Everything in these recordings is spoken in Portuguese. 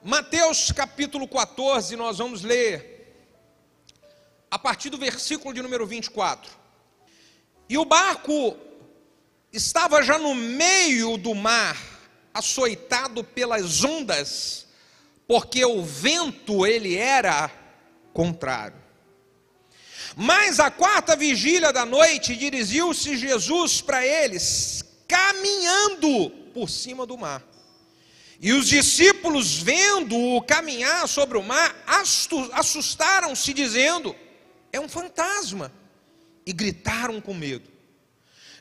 Mateus capítulo 14, nós vamos ler a partir do versículo de número 24. E o barco estava já no meio do mar, açoitado pelas ondas, porque o vento ele era contrário. Mas à quarta vigília da noite, dirigiu-se Jesus para eles, caminhando por cima do mar. E os discípulos, vendo-o caminhar sobre o mar, assustaram-se, dizendo: é um fantasma, e gritaram com medo.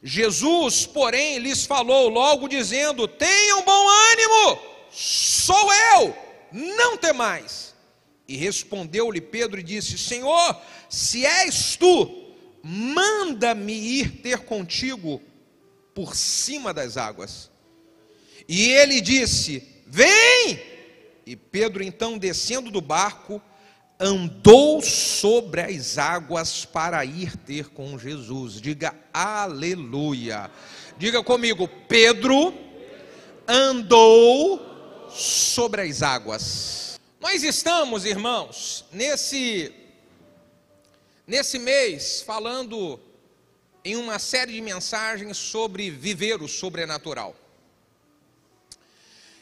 Jesus, porém, lhes falou logo, dizendo: tenham bom ânimo, sou eu, não temais. E respondeu-lhe Pedro e disse: Senhor, se és tu, manda-me ir ter contigo por cima das águas. E ele disse: vem! E Pedro, então, descendo do barco, andou sobre as águas para ir ter com Jesus. Diga aleluia. Diga comigo: Pedro andou sobre as águas. Nós estamos, irmãos, nesse mês falando em uma série de mensagens sobre viver o sobrenatural.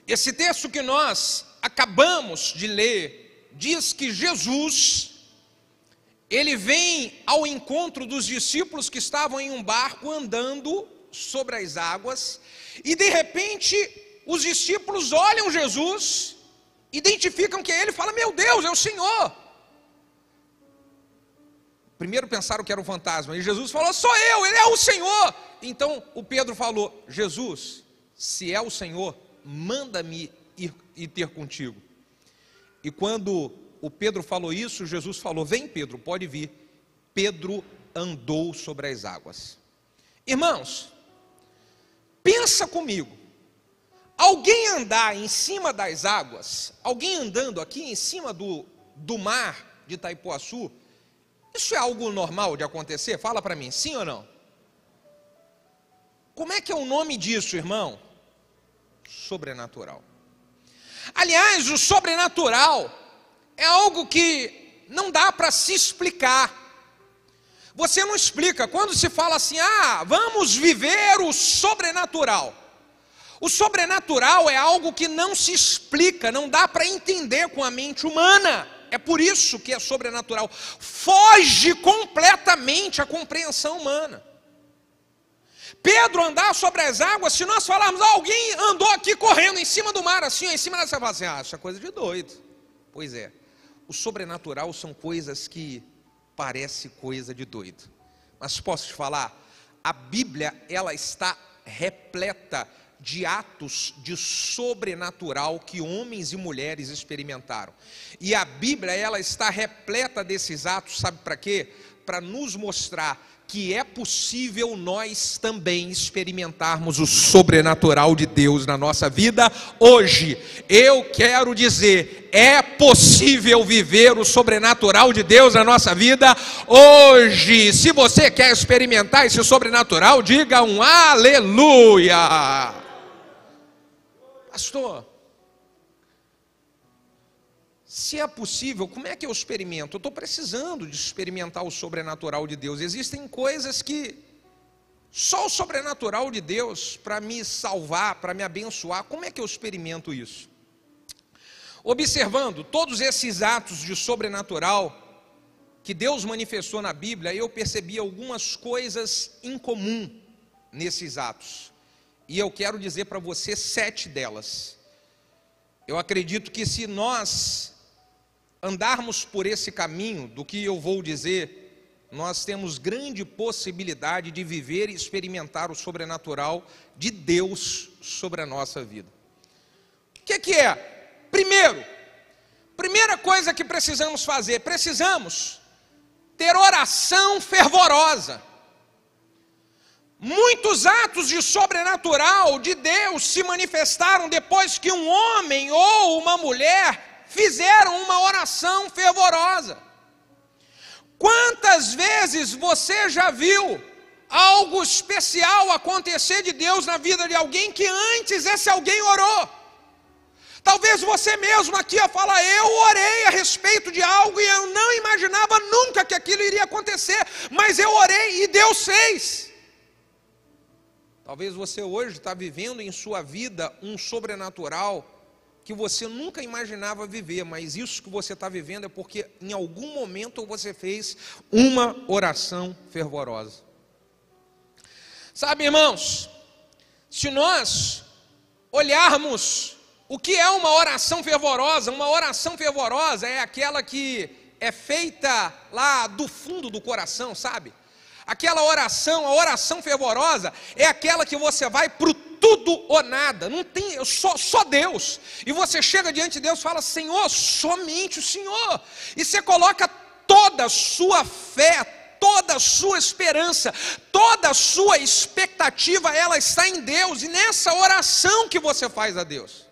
Esse texto que nós acabamos de ler diz que Jesus, ele vem ao encontro dos discípulos que estavam em um barco andando sobre as águas, e de repente os discípulos olham Jesus, identificam que é ele e falam: meu Deus, é o Senhor. Primeiro pensaram que era um fantasma, e Jesus falou: sou eu, ele é o Senhor. Então o Pedro falou: Jesus, se é o Senhor, manda-me ir ter contigo. E quando o Pedro falou isso, Jesus falou: vem Pedro, pode vir. Pedro andou sobre as águas. Irmãos, pensa comigo, alguém andar em cima das águas, alguém andando aqui em cima do mar de Itaipuaçu, isso é algo normal de acontecer? Fala para mim, sim ou não? Como é que é o nome disso, irmão? Sobrenatural. Aliás, o sobrenatural é algo que não dá para se explicar. Você não explica. Quando se fala assim: vamos viver o sobrenatural. O sobrenatural é algo que não se explica, não dá para entender com a mente humana. É por isso que é sobrenatural. Foge completamente à compreensão humana. Pedro andar sobre as águas, se nós falarmos: alguém andou aqui correndo em cima do mar, assim, em cima dessa, você fala assim: isso é coisa de doido. Pois é, o sobrenatural são coisas que parecem coisa de doido. Mas posso te falar, a Bíblia, ela está repleta de atos de sobrenatural que homens e mulheres experimentaram. E a Bíblia, ela está repleta desses atos, sabe para quê? Para nos mostrar que é possível nós também experimentarmos o sobrenatural de Deus na nossa vida hoje. Eu quero dizer, é possível viver o sobrenatural de Deus na nossa vida hoje. Se você quer experimentar esse sobrenatural, diga um aleluia. Pastor, se é possível, como é que eu experimento? Eu estou precisando de experimentar o sobrenatural de Deus. Existem coisas que só o sobrenatural de Deus para me salvar, para me abençoar. Como é que eu experimento isso? Observando todos esses atos de sobrenatural que Deus manifestou na Bíblia, eu percebi algumas coisas em comum nesses atos. E eu quero dizer para você 7 delas. Eu acredito que se nós andarmos por esse caminho do que eu vou dizer, nós temos grande possibilidade de viver e experimentar o sobrenatural de Deus sobre a nossa vida. O que é? Primeira coisa que precisamos fazer, precisamos ter oração fervorosa. Muitos atos de sobrenatural de Deus se manifestaram depois que um homem ou uma mulher fizeram uma oração fervorosa. Quantas vezes você já viu algo especial acontecer de Deus na vida de alguém que antes esse alguém orou? Talvez você mesmo aqui fala, eu orei a respeito de algo e eu não imaginava nunca que aquilo iria acontecer, mas eu orei e Deus fez. Talvez você hoje está vivendo em sua vida um sobrenatural que você nunca imaginava viver, mas isso que você está vivendo é porque em algum momento você fez uma oração fervorosa. Sabe, irmãos, se nós olharmos o que é uma oração fervorosa é aquela que é feita lá do fundo do coração, sabe? Aquela oração, a oração fervorosa é aquela que você vai pro tudo ou nada, não tem, só Deus, e você chega diante de Deus e fala, Senhor, somente o Senhor, e você coloca toda a sua fé, toda a sua esperança, toda a sua expectativa, ela está em Deus, e nessa oração que você faz a Deus.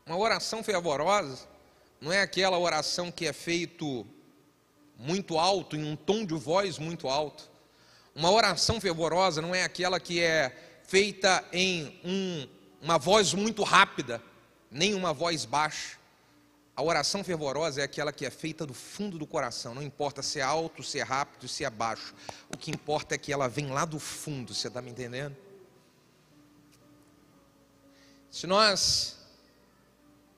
Uma oração fervorosa não é aquela oração que é feito muito alto, em um tom de voz muito alto. Uma oração fervorosa não é aquela que é feita em uma voz muito rápida, nem uma voz baixa. A oração fervorosa é aquela que é feita do fundo do coração, não importa se é alto, se é rápido, se é baixo. O que importa é que ela vem lá do fundo, você está me entendendo? Se nós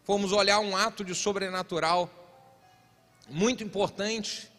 formos olhar um ato de sobrenatural muito importante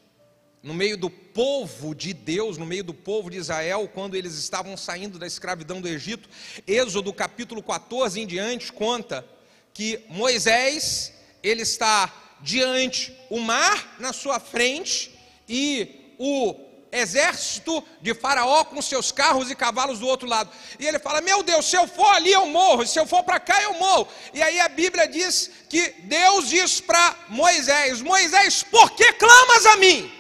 no meio do povo de Deus, no meio do povo de Israel, quando eles estavam saindo da escravidão do Egito, Êxodo capítulo 14 em diante conta que Moisés, ele está diante o mar na sua frente e o exército de Faraó com seus carros e cavalos do outro lado, e ele fala, meu Deus, se eu for ali eu morro, se eu for para cá eu morro, e aí a Bíblia diz que Deus diz para Moisés, Moisés, por que clamas a mim?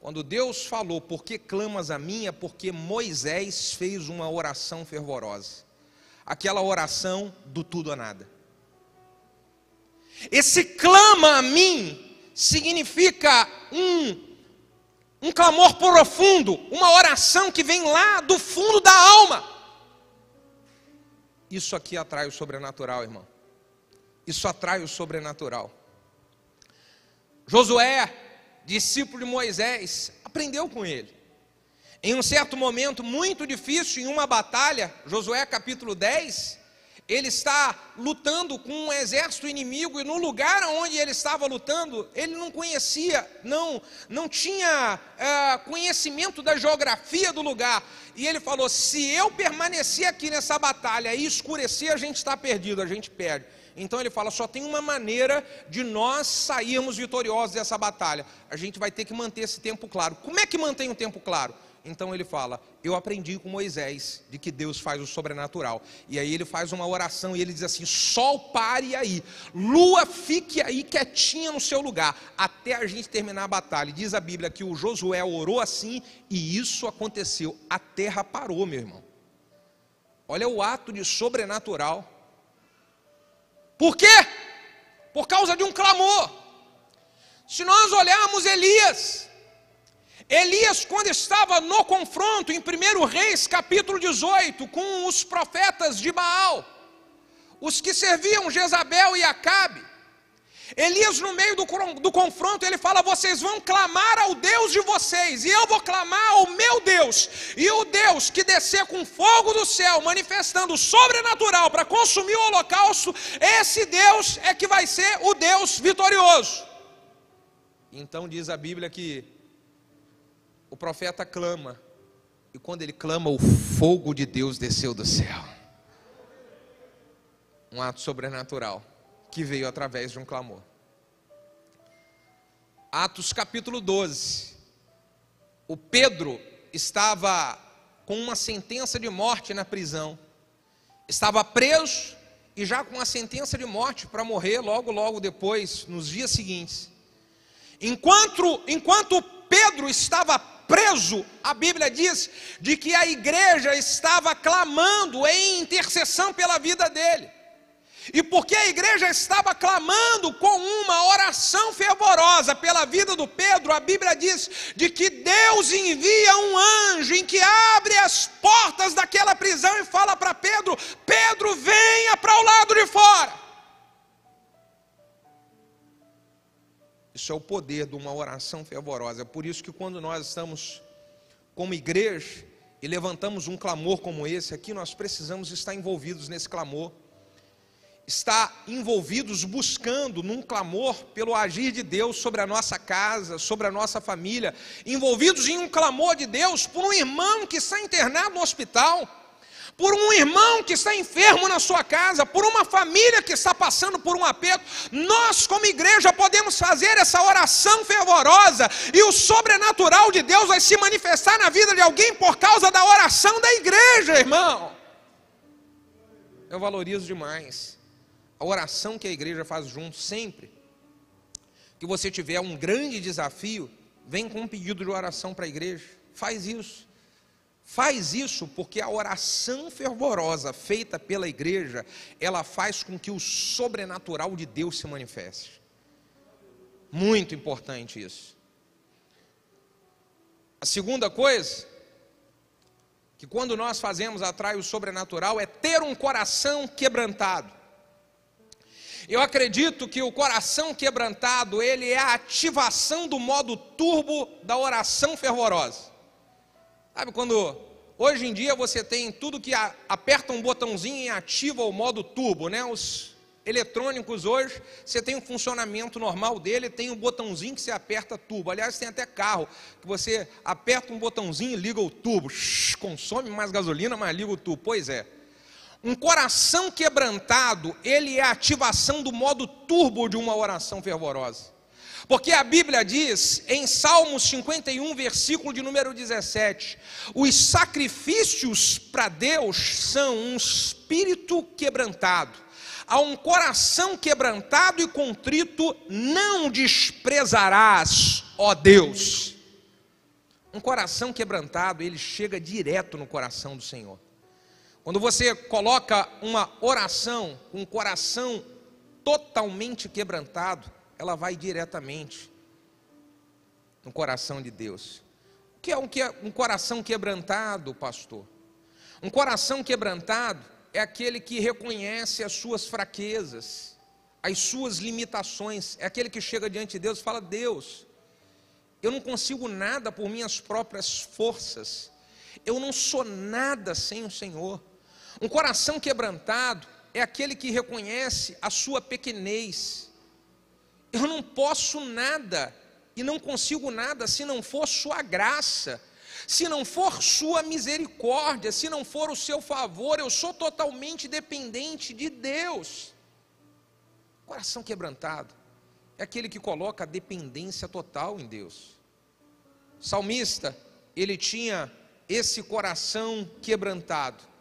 Quando Deus falou, por que clamas a mim, é porque Moisés fez uma oração fervorosa, aquela oração do tudo ou nada. Esse clama a mim significa um clamor profundo, uma oração que vem lá do fundo da alma. Isso aqui atrai o sobrenatural, irmão. Isso atrai o sobrenatural. Josué, discípulo de Moisés, aprendeu com ele. Em um certo momento muito difícil, em uma batalha, Josué capítulo 10, ele está lutando com um exército inimigo, e no lugar onde ele estava lutando, ele não conhecia, não tinha conhecimento da geografia do lugar, e ele falou, se eu permanecer aqui nessa batalha e escurecer, a gente está perdido, a gente perde. Então ele fala, só tem uma maneira de nós sairmos vitoriosos dessa batalha, a gente vai ter que manter esse tempo claro. Como é que mantém o tempo claro? Então ele fala, eu aprendi com Moisés de que Deus faz o sobrenatural. E aí ele faz uma oração e ele diz assim, sol pare aí, lua fique aí quietinha no seu lugar, até a gente terminar a batalha. E diz a Bíblia que o Josué orou assim e isso aconteceu, a terra parou, meu irmão. Olha o ato de sobrenatural. Por quê? Por causa de um clamor. Se nós olharmos Elias, quando estava no confronto em 1 Reis capítulo 18 com os profetas de Baal, os que serviam Jezabel e Acabe, Elias no meio do confronto ele fala, vocês vão clamar ao Deus de vocês, e eu vou clamar ao meu Deus, e o Deus que descer com fogo do céu, manifestando o sobrenatural para consumir o holocausto, esse Deus é que vai ser o Deus vitorioso. Então diz a Bíblia que o profeta clama, e quando ele clama, o fogo de Deus desceu do céu. Um ato sobrenatural que veio através de um clamor. Atos capítulo 12. O Pedro estava com uma sentença de morte na prisão. Estava preso e já com a sentença de morte para morrer logo depois, nos dias seguintes. Enquanto Pedro estava preso, a Bíblia diz de que a igreja estava clamando em intercessão pela vida dele. E porque a igreja estava clamando com uma oração fervorosa pela vida do Pedro, a Bíblia diz de que Deus envia um anjo em que abre as portas daquela prisão e fala para Pedro: Pedro, venha para o lado de fora. Isso é o poder de uma oração fervorosa. É por isso que quando nós estamos como igreja e levantamos um clamor como esse aqui, nós precisamos estar envolvidos nesse clamor. Estar envolvidos buscando num clamor pelo agir de Deus sobre a nossa casa, sobre a nossa família, envolvidos em um clamor de Deus por um irmão que está internado no hospital, por um irmão que está enfermo na sua casa, por uma família que está passando por um aperto. Nós como igreja podemos fazer essa oração fervorosa e o sobrenatural de Deus vai se manifestar na vida de alguém por causa da oração da igreja, irmão. Eu valorizo demais a oração que a igreja faz junto. Sempre que você tiver um grande desafio, vem com um pedido de oração para a igreja. Faz isso. Faz isso porque a oração fervorosa feita pela igreja, ela faz com que o sobrenatural de Deus se manifeste. Muito importante isso. A segunda coisa, que quando nós fazemos atrai o sobrenatural, é ter um coração quebrantado. Eu acredito que o coração quebrantado, ele é a ativação do modo turbo da oração fervorosa. Sabe quando hoje em dia você tem tudo que aperta um botãozinho e ativa o modo turbo, né? Os eletrônicos hoje, você tem um funcionamento normal dele, tem um botãozinho que você aperta turbo. Aliás, tem até carro que você aperta um botãozinho e liga o turbo. Consome mais gasolina, mas liga o turbo. Pois é. Um coração quebrantado, ele é a ativação do modo turbo de uma oração fervorosa. Porque a Bíblia diz, em Salmos 51, versículo de número 17, os sacrifícios para Deus são um espírito quebrantado. A um coração quebrantado e contrito não desprezarás, ó Deus. Um coração quebrantado, ele chega direto no coração do Senhor. Quando você coloca uma oração com um coração totalmente quebrantado, ela vai diretamente no coração de Deus. O que é um coração quebrantado, pastor? Um coração quebrantado é aquele que reconhece as suas fraquezas, as suas limitações. É aquele que chega diante de Deus e fala: Deus, eu não consigo nada por minhas próprias forças, eu não sou nada sem o Senhor. Um coração quebrantado é aquele que reconhece a sua pequenez. Eu não posso nada e não consigo nada se não for sua graça, se não for sua misericórdia, se não for o seu favor. Eu sou totalmente dependente de Deus. Coração quebrantado é aquele que coloca a dependência total em Deus. O salmista, ele tinha esse coração quebrantado,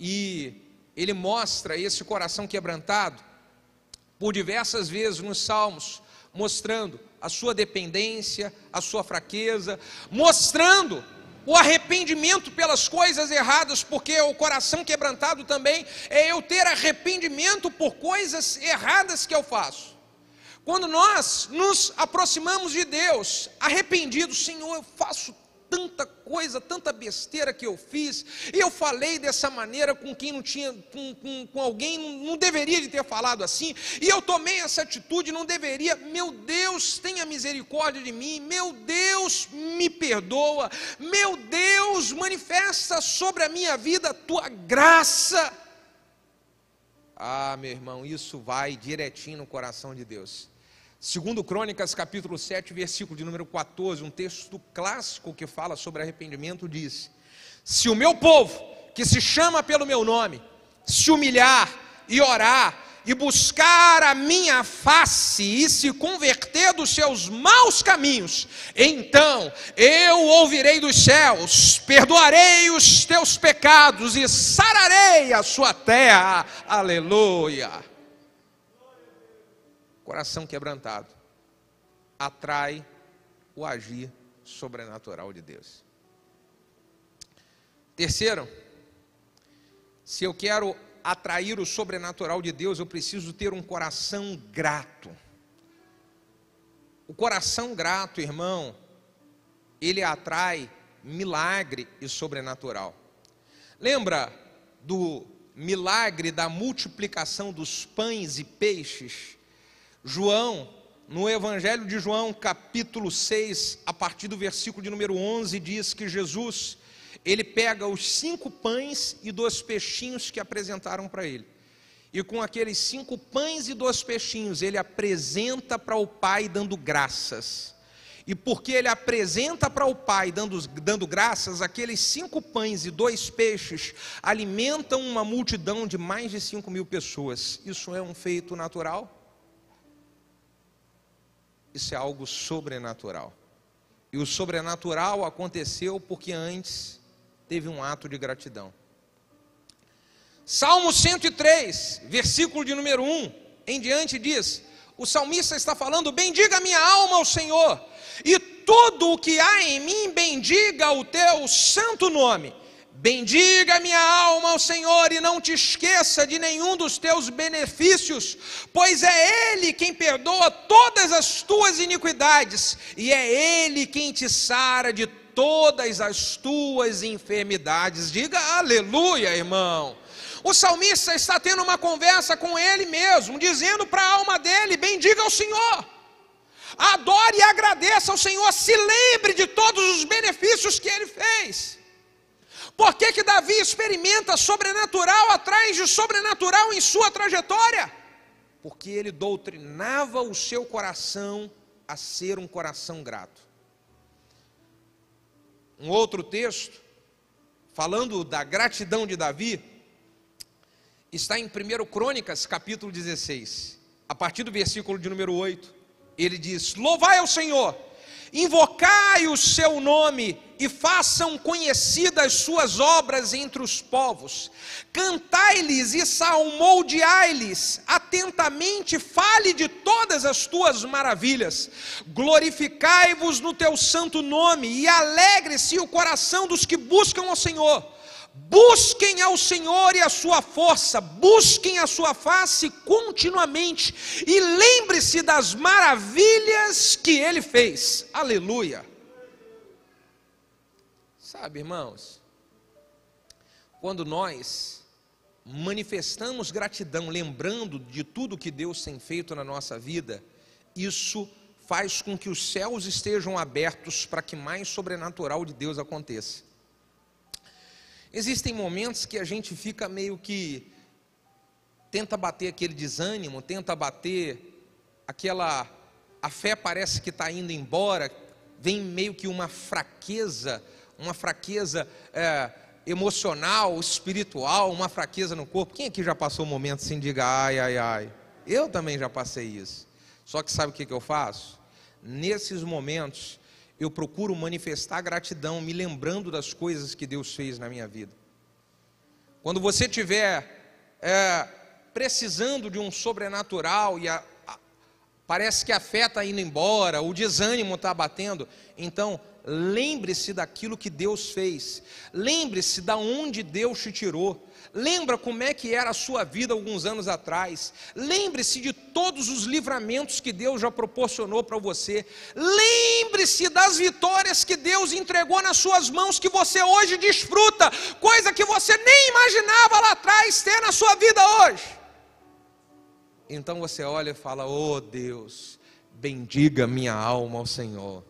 e ele mostra esse coração quebrantado por diversas vezes nos Salmos, mostrando a sua dependência, a sua fraqueza, mostrando o arrependimento pelas coisas erradas, porque o coração quebrantado também é eu ter arrependimento por coisas erradas que eu faço. Quando nós nos aproximamos de Deus, arrependidos: Senhor, eu faço tanta coisa, tanta besteira que eu fiz, e eu falei dessa maneira com quem não tinha, com alguém não deveria de ter falado assim, e eu tomei essa atitude, não deveria. Meu Deus, tenha misericórdia de mim, meu Deus, me perdoa, meu Deus, manifesta sobre a minha vida a tua graça. Ah, meu irmão, isso vai direitinho no coração de Deus. Segundo Crônicas, capítulo 7, versículo de número 14, um texto clássico que fala sobre arrependimento, diz: se o meu povo, que se chama pelo meu nome, se humilhar e orar, e buscar a minha face, e se converter dos seus maus caminhos, então eu ouvirei dos céus, perdoarei os teus pecados, e sararei a sua terra. Aleluia! Coração quebrantado atrai o agir sobrenatural de Deus. Terceiro, se eu quero atrair o sobrenatural de Deus, eu preciso ter um coração grato. O coração grato, irmão, ele atrai milagre e sobrenatural. Lembra do milagre da multiplicação dos pães e peixes? João, no Evangelho de João, capítulo 6, a partir do versículo de número 11, diz que Jesus, ele pega os 5 pães e 2 peixinhos que apresentaram para ele. E com aqueles 5 pães e 2 peixinhos, ele apresenta para o Pai dando graças. E porque ele apresenta para o Pai dando graças, aqueles 5 pães e 2 peixes alimentam uma multidão de mais de 5.000 pessoas. Isso é um feito natural? Isso é algo sobrenatural. E o sobrenatural aconteceu porque antes teve um ato de gratidão. Salmo 103, versículo de número 1 em diante diz: o salmista está falando: bendiga minha alma ao Senhor, e tudo o que há em mim bendiga o teu santo nome. Bendiga minha alma ao Senhor e não te esqueça de nenhum dos teus benefícios, pois é Ele quem perdoa todas as tuas iniquidades, e é Ele quem te sara de todas as tuas enfermidades. Diga aleluia, irmão. O salmista está tendo uma conversa com ele mesmo, dizendo para a alma dele: bendiga ao Senhor, adore e agradeça ao Senhor, se lembre de todos os benefícios que Ele fez. Por que que Davi experimenta sobrenatural atrás de sobrenatural em sua trajetória? Porque ele doutrinava o seu coração a ser um coração grato. Um outro texto, falando da gratidão de Davi, está em 1 Crônicas, capítulo 16, a partir do versículo de número 8, ele diz: louvai ao Senhor, invocai o seu nome e façam conhecidas suas obras entre os povos, cantai-lhes e salmodiai-lhes, atentamente fale de todas as tuas maravilhas, glorificai-vos no teu santo nome e alegre-se o coração dos que buscam ao Senhor. Busquem ao Senhor e a sua força, busquem a sua face continuamente e lembre-se das maravilhas que Ele fez. Aleluia. Sabe, irmãos, quando nós manifestamos gratidão, lembrando de tudo que Deus tem feito na nossa vida, isso faz com que os céus estejam abertos para que mais sobrenatural de Deus aconteça. Existem momentos que a gente fica meio que tenta bater aquele desânimo, tenta bater a fé parece que está indo embora, vem meio que uma fraqueza emocional, espiritual, uma fraqueza no corpo. Quem aqui já passou um momento assim, diga ai, ai, ai? Eu também já passei isso. Só que sabe o que eu faço? Nesses momentos, eu procuro manifestar gratidão, me lembrando das coisas que Deus fez na minha vida. Quando você estiver precisando de um sobrenatural e parece que a fé está indo embora, o desânimo está batendo, então lembre-se daquilo que Deus fez, lembre-se de onde Deus te tirou, lembra como é que era a sua vida alguns anos atrás, lembre-se de todos os livramentos que Deus já proporcionou para você, lembre-se das vitórias que Deus entregou nas suas mãos, que você hoje desfruta, coisa que você nem imaginava lá atrás ter na sua vida hoje. Então você olha e fala: oh Deus, bendiga minha alma ao Senhor.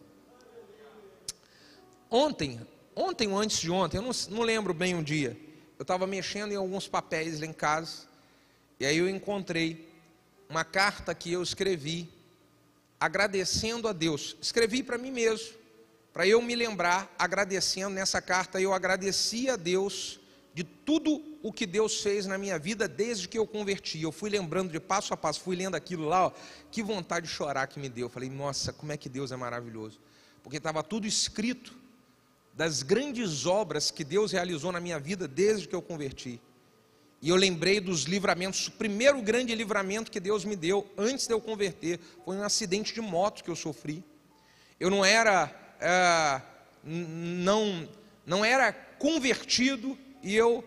Ontem ou antes de ontem, eu não lembro bem um dia, eu estava mexendo em alguns papéis lá em casa, e aí eu encontrei uma carta que eu escrevi, agradecendo a Deus. Escrevi para mim mesmo, para eu me lembrar, agradecendo. Nessa carta eu agradeci a Deus de tudo o que Deus fez na minha vida desde que eu converti. Eu fui lembrando de passo a passo, fui lendo aquilo lá, ó, que vontade de chorar que me deu. Eu falei: nossa, como é que Deus é maravilhoso, porque estava tudo escrito das grandes obras que Deus realizou na minha vida desde que eu converti. E eu lembrei dos livramentos. O primeiro grande livramento que Deus me deu antes de eu converter foi um acidente de moto que eu sofri. Eu não era convertido, e eu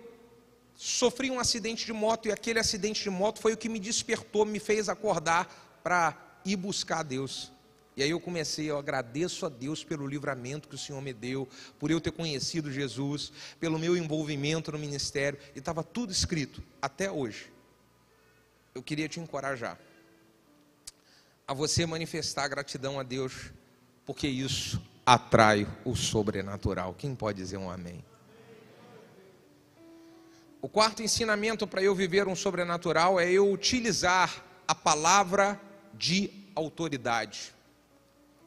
sofri um acidente de moto, e aquele acidente de moto foi o que me despertou, me fez acordar para ir buscar Deus. E aí eu agradeço a Deus pelo livramento que o Senhor me deu, por eu ter conhecido Jesus, pelo meu envolvimento no ministério, e estava tudo escrito, até hoje. Eu queria te encorajar a você manifestar gratidão a Deus, porque isso atrai o sobrenatural. Quem pode dizer um amém? O quarto ensinamento para eu viver um sobrenatural é eu utilizar a palavra de autoridade.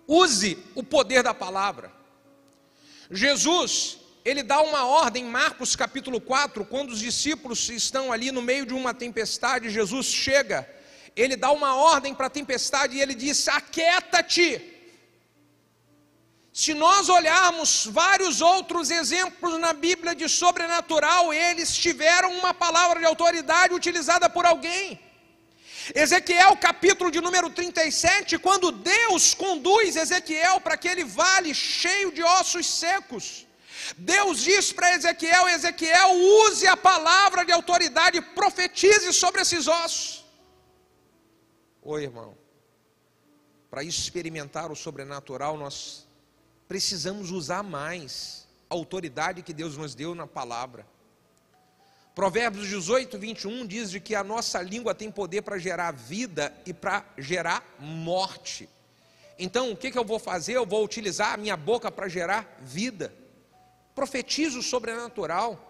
Use o poder da palavra. Jesus, ele dá uma ordem, Marcos capítulo 4, quando os discípulos estão ali no meio de uma tempestade, Jesus chega, ele dá uma ordem para a tempestade e ele diz: aquieta-te. Se nós olharmos vários outros exemplos na Bíblia de sobrenatural, eles tiveram uma palavra de autoridade utilizada por alguém. Ezequiel capítulo de número 37, quando Deus conduz Ezequiel para aquele vale cheio de ossos secos, Deus diz para Ezequiel: Ezequiel, use a palavra de autoridade, profetize sobre esses ossos. Oi, irmão, para experimentar o sobrenatural nós precisamos usar mais a autoridade que Deus nos deu na palavra. Provérbios 18, 21 diz de que a nossa língua tem poder para gerar vida e para gerar morte. Então o que eu vou fazer? Eu vou utilizar a minha boca para gerar vida. Profetize o sobrenatural.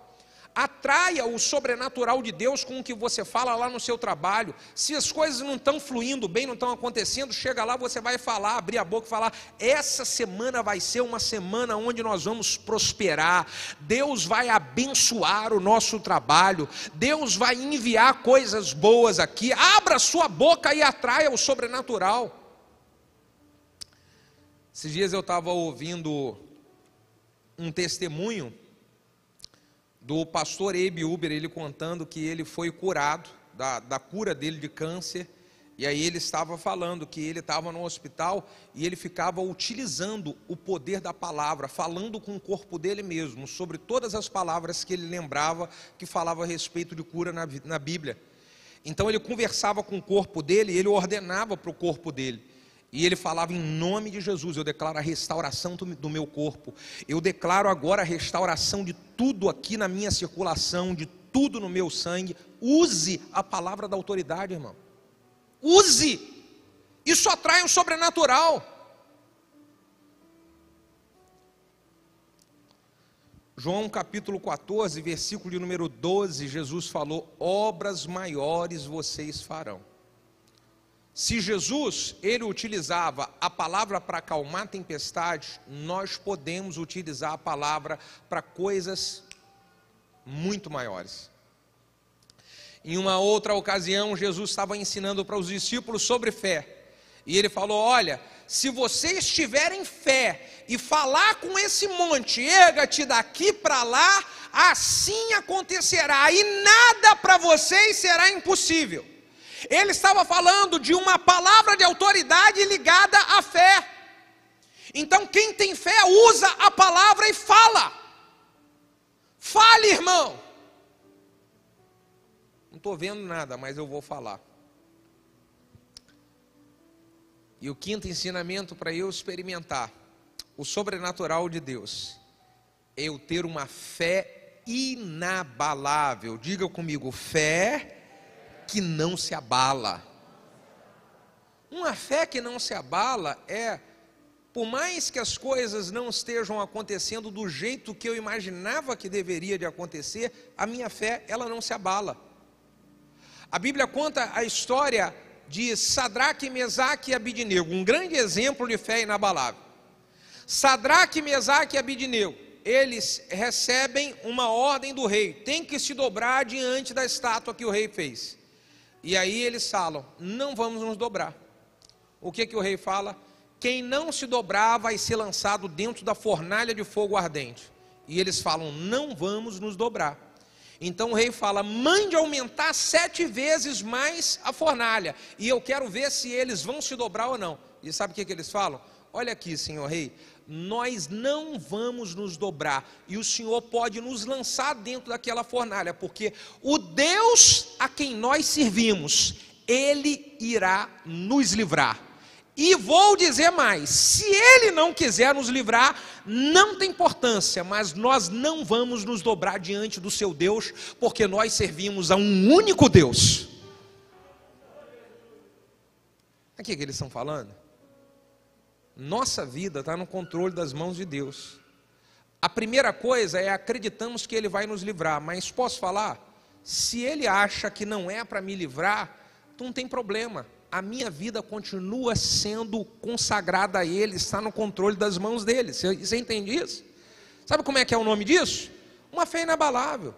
Atraia o sobrenatural de Deus com o que você fala lá no seu trabalho. Se as coisas não estão fluindo bem, não estão acontecendo, chega lá, você vai falar, abrir a boca e falar: essa semana vai ser uma semana onde nós vamos prosperar, Deus vai abençoar o nosso trabalho, Deus vai enviar coisas boas aqui. Abra a sua boca e atraia o sobrenatural. Esses dias eu estava ouvindo um testemunho do pastor Abe Uber, ele contando que ele foi curado, da cura dele de câncer, e aí ele estava falando que ele estava no hospital e ele ficava utilizando o poder da palavra, falando com o corpo dele mesmo, sobre todas as palavras que ele lembrava, que falava a respeito de cura na Bíblia. Então ele conversava com o corpo dele, e ele ordenava para o corpo dele. E ele falava: em nome de Jesus, eu declaro a restauração do meu corpo. Eu declaro agora a restauração de tudo aqui na minha circulação, de tudo no meu sangue. Use a palavra da autoridade, irmão. Use. Isso atrai um sobrenatural. João capítulo 14, versículo de número 12, Jesus falou: obras maiores vocês farão. Se Jesus, ele utilizava a palavra para acalmar tempestades, nós podemos utilizar a palavra para coisas muito maiores. Em uma outra ocasião, Jesus estava ensinando para os discípulos sobre fé, e ele falou: olha, se vocês tiverem fé e falar com esse monte, erga-te daqui para lá, assim acontecerá, e nada para vocês será impossível. Ele estava falando de uma palavra de autoridade ligada à fé. Então quem tem fé usa a palavra e fala. Fale, irmão. Não estou vendo nada, mas eu vou falar. E o quinto ensinamento para eu experimentar o sobrenatural de Deus é eu ter uma fé inabalável. Diga comigo: fé que não se abala. Uma fé que não se abala é, por mais que as coisas não estejam acontecendo do jeito que eu imaginava que deveria de acontecer, a minha fé, ela não se abala. A Bíblia conta a história de Sadraque, Mesaque e Abidnego, um grande exemplo de fé inabalável. Sadraque, Mesaque e Abidnego, eles recebem uma ordem do rei, tem que se dobrar diante da estátua que o rei fez. E aí eles falam: não vamos nos dobrar. O que o rei fala? Quem não se dobrar vai ser lançado dentro da fornalha de fogo ardente. E eles falam: não vamos nos dobrar. Então o rei fala: mande aumentar 7 vezes mais a fornalha, e eu quero ver se eles vão se dobrar ou não. E sabe o que eles falam? olha aqui, Senhor Rei, nós não vamos nos dobrar, e o Senhor pode nos lançar dentro daquela fornalha, porque o Deus a quem nós servimos, Ele irá nos livrar. E vou dizer mais, se Ele não quiser nos livrar, não tem importância, mas nós não vamos nos dobrar diante do seu Deus, porque nós servimos a um único Deus. O que eles estão falando? Nossa vida está no controle das mãos de Deus. A primeira coisa é acreditamos que Ele vai nos livrar, mas posso falar? Se Ele acha que não é para me livrar, não tem problema. A minha vida continua sendo consagrada a Ele, está no controle das mãos dEle. Você entende isso? Sabe como é que é o nome disso? Uma fé inabalável.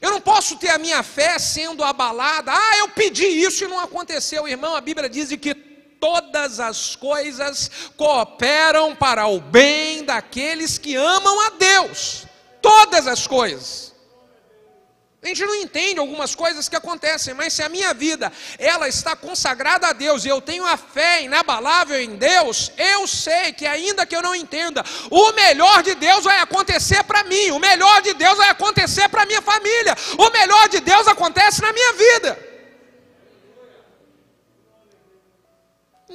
Eu não posso ter a minha fé sendo abalada. Eu pedi isso e não aconteceu. Irmão, a Bíblia diz que todas as coisas cooperam para o bem daqueles que amam a Deus. Todas as coisas. A gente não entende algumas coisas que acontecem, mas se a minha vida, ela está consagrada a Deus, e eu tenho a fé inabalável em Deus, eu sei que ainda que eu não entenda, o melhor de Deus vai acontecer para mim, o melhor de Deus vai acontecer para a minha família, o melhor de Deus acontece na minha vida.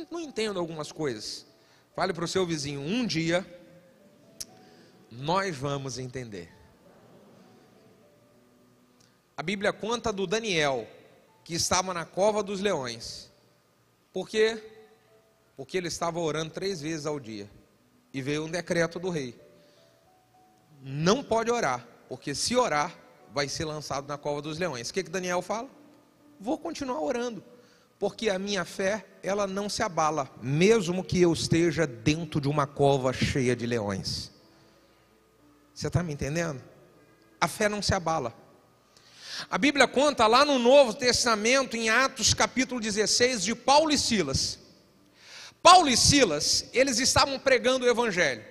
Não entendo algumas coisas. Fale para o seu vizinho, um dia, nós vamos entender. A Bíblia conta do Daniel, que estava na cova dos leões. Por quê? Porque ele estava orando 3 vezes ao dia. E veio um decreto do rei. Não pode orar, porque se orar, vai ser lançado na cova dos leões. O que Daniel fala? Vou continuar orando, porque a minha fé, ela não se abala, mesmo que eu esteja dentro de uma cova cheia de leões. Você está me entendendo? A fé não se abala. A Bíblia conta lá no Novo Testamento, em Atos capítulo 16, de Paulo e Silas. Paulo e Silas, eles estavam pregando o Evangelho.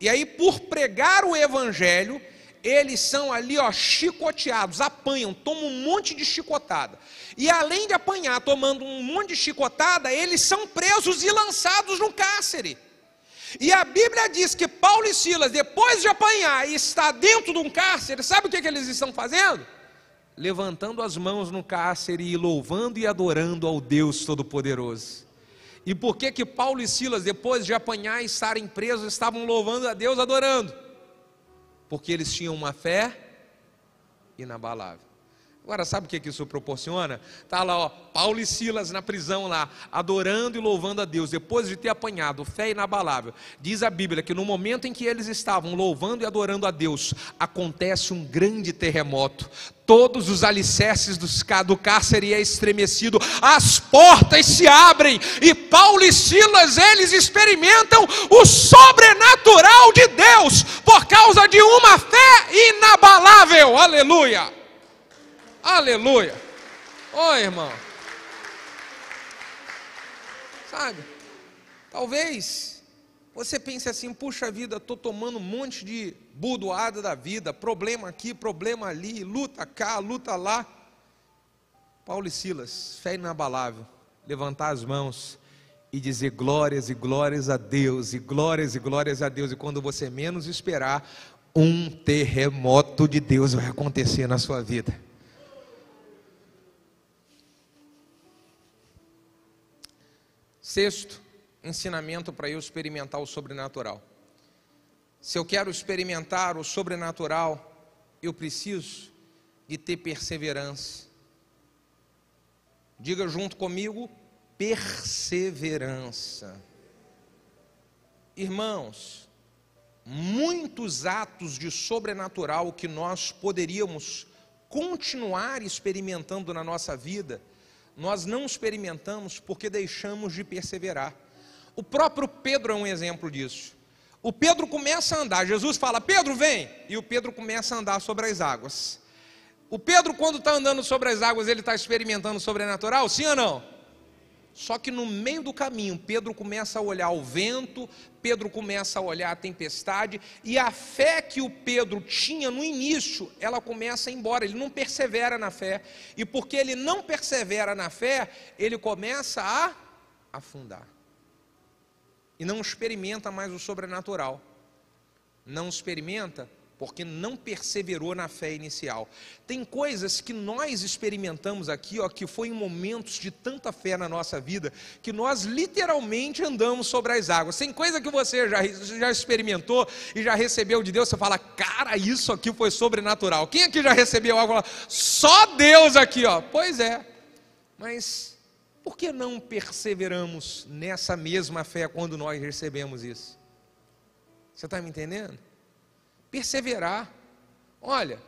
E aí, por pregar o Evangelho, eles são ali, chicoteados, apanham, tomam um monte de chicotada. E além de apanhar, tomando um monte de chicotada, eles são presos e lançados no cárcere. E a Bíblia diz que Paulo e Silas, depois de apanhar e estar dentro de um cárcere, sabe o que eles estão fazendo? Levantando as mãos no cárcere e louvando e adorando ao Deus Todo-Poderoso. E por que Paulo e Silas, depois de apanhar e estarem presos, estavam louvando a Deus, adorando? Porque eles tinham uma fé inabalável. Agora, sabe o que isso proporciona? Está lá, Paulo e Silas na prisão lá, adorando e louvando a Deus, depois de ter apanhado, fé inabalável. Diz a Bíblia que no momento em que eles estavam louvando e adorando a Deus, acontece um grande terremoto. Todos os alicerces do cárcere é estremecido, as portas se abrem, e Paulo e Silas, eles experimentam o sobrenatural de Deus, por causa de uma fé inabalável. Aleluia! Aleluia! Irmão, sabe, talvez você pense assim, puxa vida, estou tomando um monte de burdoada da vida, problema aqui, problema ali, luta cá, luta lá. Paulo e Silas, fé inabalável, levantar as mãos e dizer glórias e glórias a Deus, e glórias a Deus, e quando você menos esperar, um terremoto de Deus vai acontecer na sua vida. Sexto ensinamento para eu experimentar o sobrenatural. Se eu quero experimentar o sobrenatural, eu preciso de ter perseverança. Diga junto comigo, perseverança. Irmãos, muitos atos de sobrenatural que nós poderíamos continuar experimentando na nossa vida, nós não experimentamos porque deixamos de perseverar. O próprio Pedro é um exemplo disso. O Pedro começa a andar, Jesus fala, Pedro vem, e o Pedro começa a andar sobre as águas. O Pedro, quando está andando sobre as águas, ele está experimentando o sobrenatural, sim ou não? Só que no meio do caminho, Pedro começa a olhar o vento, Pedro começa a olhar a tempestade, e a fé que o Pedro tinha no início, ela começa a ir embora, ele não persevera na fé, e porque ele não persevera na fé, ele começa a afundar. e não experimenta mais o sobrenatural. Não experimenta porque não perseverou na fé inicial. Tem coisas que nós experimentamos aqui, ó, que foi em momentos de tanta fé na nossa vida, que nós literalmente andamos sobre as águas. Tem coisa que você já experimentou e já recebeu de Deus, você fala, cara, isso aqui foi sobrenatural. Quem aqui já recebeu algo? Só Deus aqui, ó. Pois é, mas por que não perseveramos nessa mesma fé quando nós recebemos isso? Você está me entendendo? Perseverar. Olha,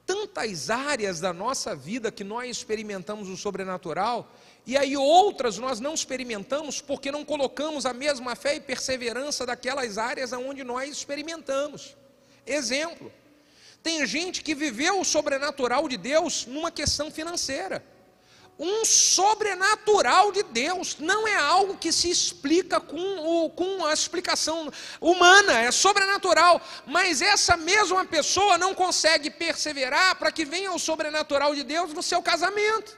tantas áreas da nossa vida que nós experimentamos o sobrenatural, e aí outras nós não experimentamos porque não colocamos a mesma fé e perseverança daquelas áreas onde nós experimentamos. Exemplo, tem gente que viveu o sobrenatural de Deus numa questão financeira. Um sobrenatural de Deus não é algo que se explica com a explicação humana, é sobrenatural. Mas essa mesma pessoa não consegue perseverar para que venha o sobrenatural de Deus no seu casamento.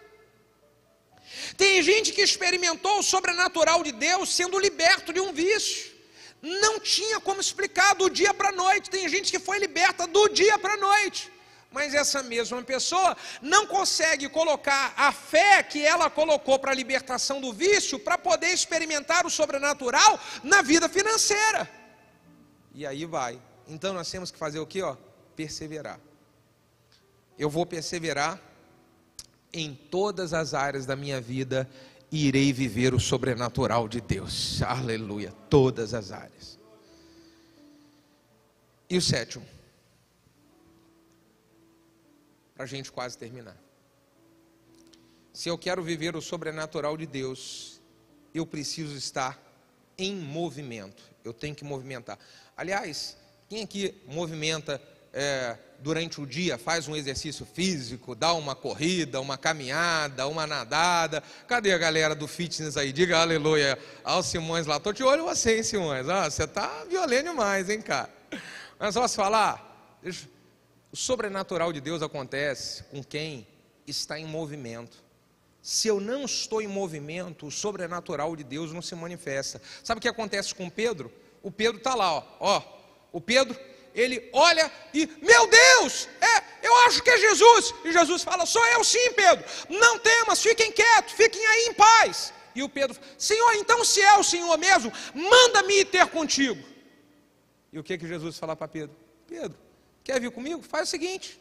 Tem gente que experimentou o sobrenatural de Deus sendo liberto de um vício. Não tinha como explicar do dia para a noite. Tem gente que foi liberta do dia para a noite. Mas essa mesma pessoa não consegue colocar a fé que ela colocou para a libertação do vício para poder experimentar o sobrenatural na vida financeira. E aí vai. Então nós temos que fazer o quê? Perseverar. Eu vou perseverar em todas as áreas da minha vida e irei viver o sobrenatural de Deus. Aleluia. Todas as áreas. E o sétimo, para a gente quase terminar. Se eu quero viver o sobrenatural de Deus, eu preciso estar em movimento. Eu tenho que movimentar. Aliás, quem aqui movimenta durante o dia, faz um exercício físico, dá uma corrida, uma caminhada, uma nadada? Cadê a galera do fitness aí? Diga aleluia ao Simões lá. Estou de olho em você, hein, Simões? Você está violento demais, hein, cara? Mas posso falar? O sobrenatural de Deus acontece com quem está em movimento. Se eu não estou em movimento, o sobrenatural de Deus não se manifesta. Sabe o que acontece com Pedro? O Pedro está lá, ó. O Pedro, ele olha e, meu Deus, eu acho que é Jesus. E Jesus fala, sou eu sim, Pedro. Não temas, fiquem quietos, fiquem aí em paz. E o Pedro fala, Senhor, então se é o Senhor mesmo, manda-me ir ter contigo. E o que Jesus fala para Pedro? Pedro, quer vir comigo? Faz o seguinte,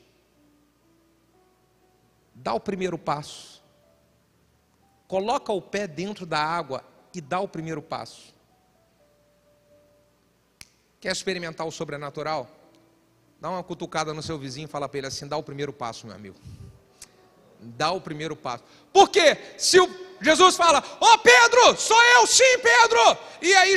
dá o primeiro passo, coloca o pé dentro da água e dá o primeiro passo. Quer experimentar o sobrenatural? Dá uma cutucada no seu vizinho e fala para ele assim, dá o primeiro passo, meu amigo. Dá o primeiro passo. Por quê? Se Jesus fala, Pedro, sou eu sim, Pedro. E aí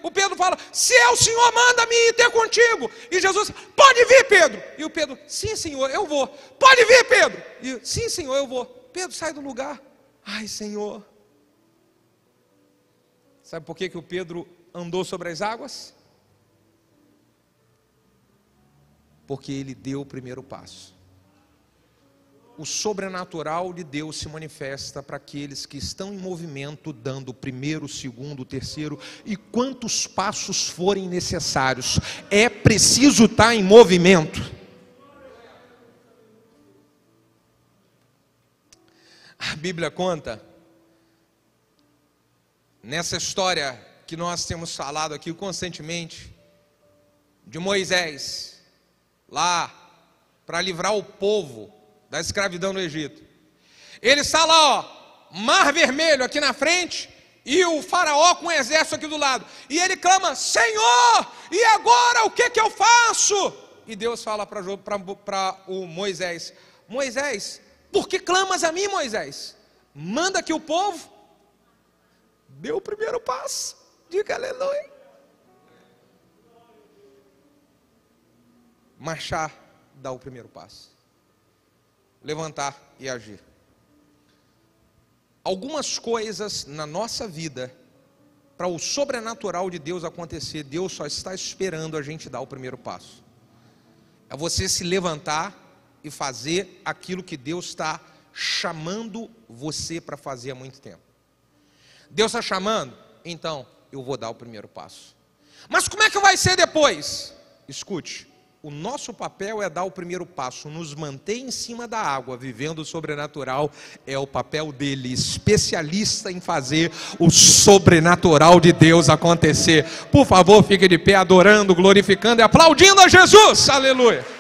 o Pedro fala, se é o Senhor, manda-me ir ter contigo. E Jesus, pode vir, Pedro. E o Pedro, sim, Senhor, eu vou. Pode vir, Pedro. E sim, Senhor, eu vou. Pedro, sai do lugar. Ai, Senhor. Sabe por que o Pedro andou sobre as águas? Porque ele deu o primeiro passo. O sobrenatural de Deus se manifesta para aqueles que estão em movimento, dando o primeiro, o segundo, o terceiro, e quantos passos forem necessários. É preciso estar em movimento. A Bíblia conta, nessa história que nós temos falado aqui constantemente, de Moisés, lá, para livrar o povo da escravidão no Egito. Ele está lá, Mar Vermelho aqui na frente, e o faraó com o exército aqui do lado. E ele clama, Senhor, e agora o que eu faço? E Deus fala para o Moisés, Moisés, por que clamas a mim, Moisés? Manda que o povo dê o primeiro passo. Diga aleluia. Marchar, dá o primeiro passo. Levantar e agir. Algumas coisas na nossa vida, para o sobrenatural de Deus acontecer, Deus só está esperando a gente dar o primeiro passo. É você se levantar e fazer aquilo que Deus está chamando você para fazer há muito tempo. Deus está chamando? Então, eu vou dar o primeiro passo. Mas como é que vai ser depois? Escute, o nosso papel é dar o primeiro passo, nos manter em cima da água, vivendo o sobrenatural, é o papel dele, especialista em fazer o sobrenatural de Deus acontecer. Por favor, fique de pé, adorando, glorificando e aplaudindo a Jesus, aleluia.